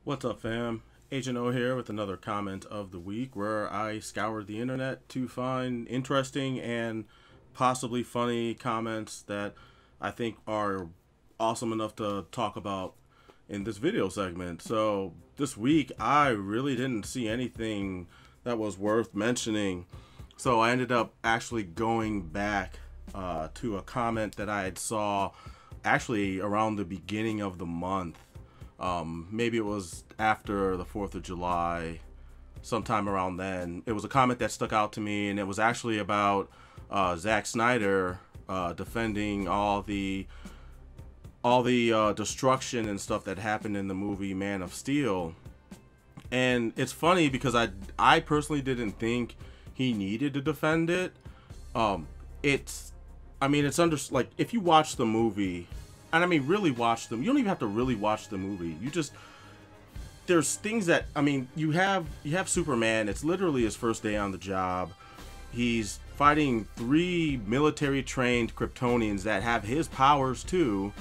What's up, fam? Agent O here with another comment of the week where I scoured the internet to find interesting and possibly funny comments that I think are awesome enough to talk about in this video segment. So this week I really didn't see anything that was worth mentioning. So I ended up actually going back to a comment that I had saw actually around the beginning of the month. Maybe it was after the 4th of July, sometime around then. It was a comment that stuck out to me, and it was actually about Zack Snyder defending all the destruction and stuff that happened in the movie Man of Steel. And it's funny because I personally didn't think he needed to defend it. It's like, if you watch the movie, and I mean really watch them, you don't even have to really watch the movie. There's things that, you have Superman. It's literally his first day on the job. He's fighting 3 military trained Kryptonians that have his powers too.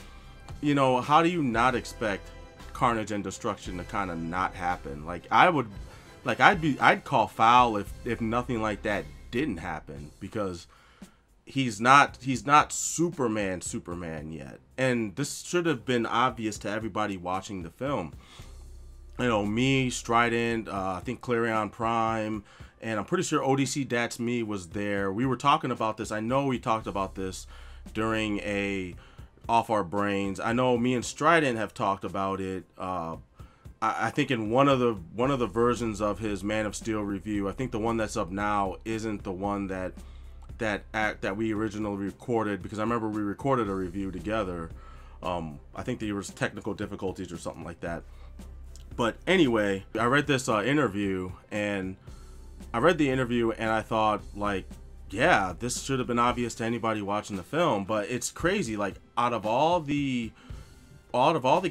You know, how do you not expect carnage and destruction to kind of not happen? I'd call foul if nothing like that didn't happen, because he's not Superman yet. And this should have been obvious to everybody watching the film. You know, me, Strident, I think Clarion Prime, and I'm pretty sure ODC That's Me was there. We were talking about this. I know we talked about this during a Off Our Brains. I know me and Strident have talked about it. I think in one of the versions of his Man of Steel review. I think the one that's up now isn't the one that we originally recorded, because I remember we recorded a review together. I think there was technical difficulties or something like that. But anyway, I read this interview, and I thought, like, yeah, this should have been obvious to anybody watching the film. But it's crazy, like, out of all the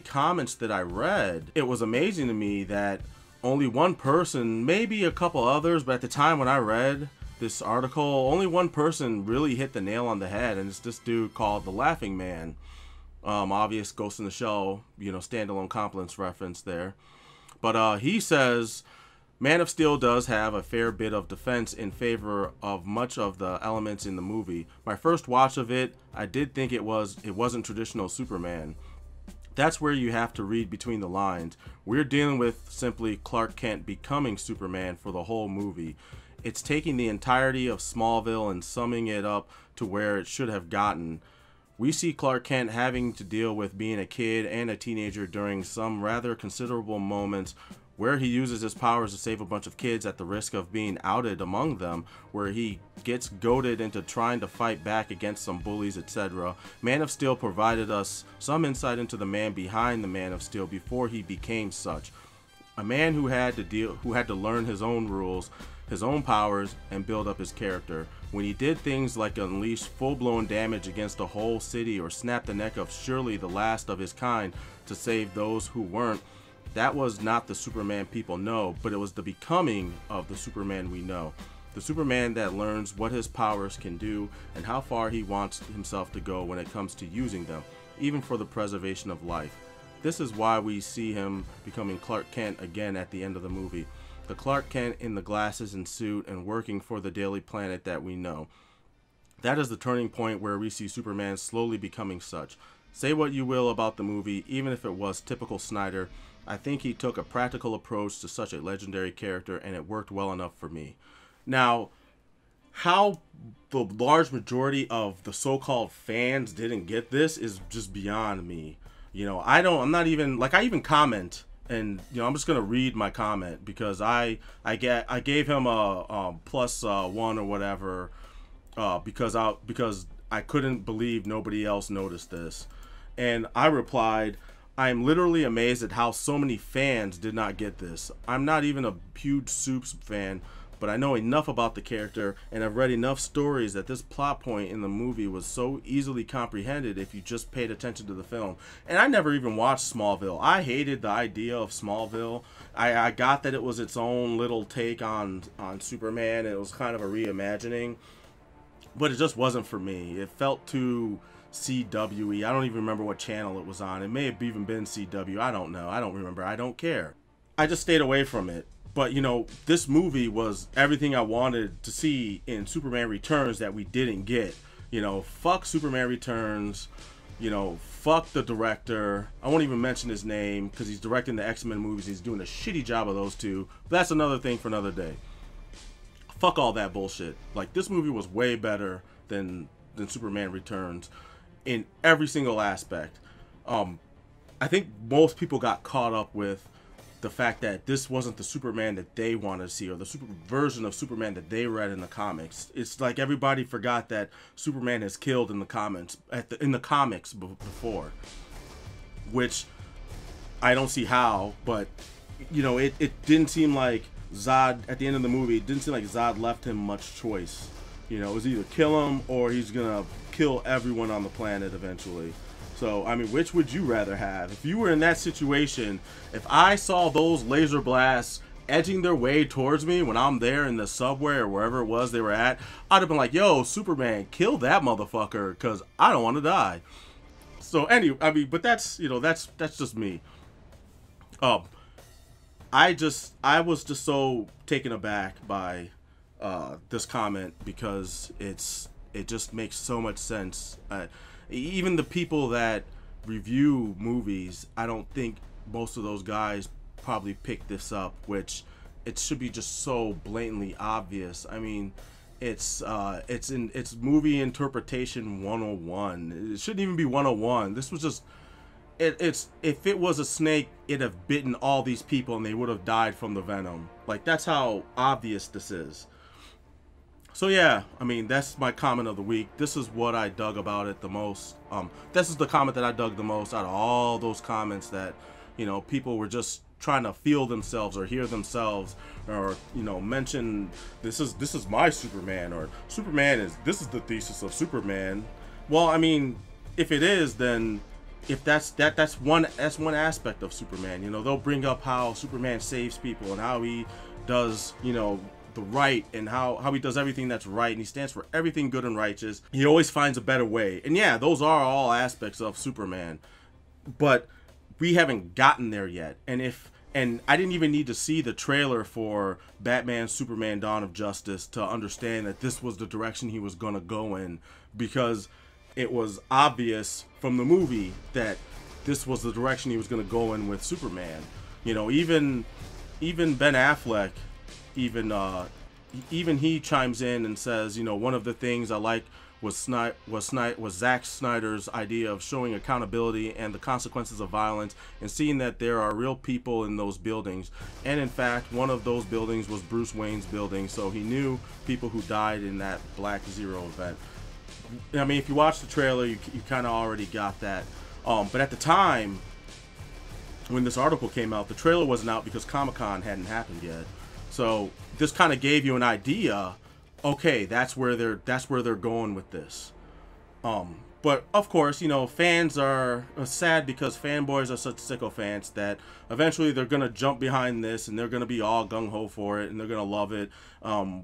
comments that I read, it was amazing to me that only one person, maybe a couple others, but at the time when I read this article, only one person really hit the nail on the head, and it's this dude called the Laughing Man. Obvious Ghost in the Shell, standalone compliments reference there. But he says Man of Steel does have a fair bit of defense in favor of much of the elements in the movie. My first watch of it, I did think it wasn't traditional Superman. That's where you have to read between the lines. We're dealing with simply Clark Kent becoming Superman for the whole movie. It's taking the entirety of Smallville and summing it up to where it should have gotten. We see Clark Kent having to deal with being a kid and a teenager during some rather considerable moments where he uses his powers to save a bunch of kids at the risk of being outed among them, where he gets goaded into trying to fight back against some bullies, etc. Man of Steel provided us some insight into the man behind the Man of Steel before he became such. A man who had to learn his own rules, his own powers, and build up his character. When he did things like unleash full-blown damage against a whole city or snap the neck of surely the last of his kind to save those who weren't, that was not the Superman people know, but it was the becoming of the Superman we know. The Superman that learns what his powers can do and how far he wants himself to go when it comes to using them, even for the preservation of life. This is why we see him becoming Clark Kent again at the end of the movie. The Clark Kent in the glasses and suit and working for the Daily Planet that we know. That is the turning point where we see Superman slowly becoming such. Say what you will about the movie, even if it was typical Snyder, I think he took a practical approach to such a legendary character, and it worked well enough for me. Now, how the large majority of the so-called fans didn't get this is just beyond me. I'm not even, like, I even comment, and I'm just gonna read my comment, because I gave him a +1 or whatever, because I couldn't believe nobody else noticed this. And I replied, I'm literally amazed at how so many fans did not get this. I'm not even a huge Supes fan, but I know enough about the character, and I've read enough stories that this plot point in the movie was so easily comprehended if you just paid attention to the film. And I never even watched Smallville. I hated the idea of Smallville. I got that it was its own little take on Superman. It was kind of a reimagining, but it just wasn't for me. It felt too CWE. I don't even remember what channel it was on. It may have even been CW. I don't know. I don't remember. I don't care. I just stayed away from it. But, you know, this movie was everything I wanted to see in Superman Returns that we didn't get. You know, fuck Superman Returns. You know, fuck the director. I won't even mention his name because he's directing the X-Men movies. He's doing a shitty job of those two. But that's another thing for another day. Fuck all that bullshit. Like, this movie was way better than Superman Returns in every single aspect. I think most people got caught up with the fact that this wasn't the Superman that they wanted to see, or the super version of Superman that they read in the comics. It's like everybody forgot that Superman has killed in the comments in the comics before, which I don't see how. But you know, it didn't seem like Zod at the end of the movie. It didn't seem like Zod left him much choice. You know, it was either kill him or he's gonna kill everyone on the planet eventually. So, I mean, which would you rather have? If you were in that situation, if I saw those laser blasts edging their way towards me when I'm there in the subway or wherever it was they were at, I'd have been like, yo, Superman, kill that motherfucker, because I don't want to die. So, anyway, I mean, but that's, you know, that's just me. I was just so taken aback by this comment because it just makes so much sense. Even the people that review movies, I don't think most of those guys probably picked this up, which it should be just so blatantly obvious. I mean, it's movie interpretation 101. It shouldn't even be 101. This was just it's if it was a snake, it'd have bitten all these people and they would have died from the venom. Like, that's how obvious this is. So yeah, I mean, that's my comment of the week. This is what I dug about it the most. This is the comment that I dug the most out of all those comments that, you know, people were just trying to feel themselves or hear themselves, or, you know, mention this is my Superman, or this is the thesis of Superman. Well, I mean, if it is, then if that's one aspect of Superman. You know, they'll bring up how Superman saves people and how he does, you know, the right, and how he does everything that's right, and he stands for everything good and righteous. He always finds a better way. And yeah, those are all aspects of Superman, but we haven't gotten there yet. And I didn't even need to see the trailer for Batman Superman Dawn of Justice to understand that this was the direction he was gonna go in, because it was obvious from the movie that this was the direction he was gonna go in with Superman. You know, even Ben Affleck, even he chimes in and says, you know, one of the things I like was Zack Snyder's idea of showing accountability and the consequences of violence, and seeing that there are real people in those buildings. And in fact, one of those buildings was Bruce Wayne's building, so he knew people who died in that Black Zero event. I mean, if you watch the trailer, you kind of already got that. But at the time when this article came out, the trailer wasn't out because Comic-Con hadn't happened yet. So this kind of gave you an idea. Okay, that's where they're going with this. But of course, you know, fans are sad because fanboys are such sycophants that eventually they're gonna jump behind this and they're gonna be all gung ho for it and they're gonna love it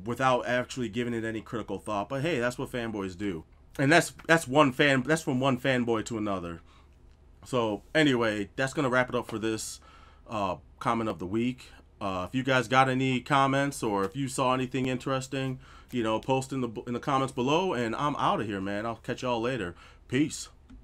without actually giving it any critical thought. But hey, that's what fanboys do, and that's from one fanboy to another. So anyway, that's gonna wrap it up for this comment of the week. If you guys got any comments, or if you saw anything interesting, you know, post in the comments below, and I'm out of here, man. I'll catch y'all later. Peace.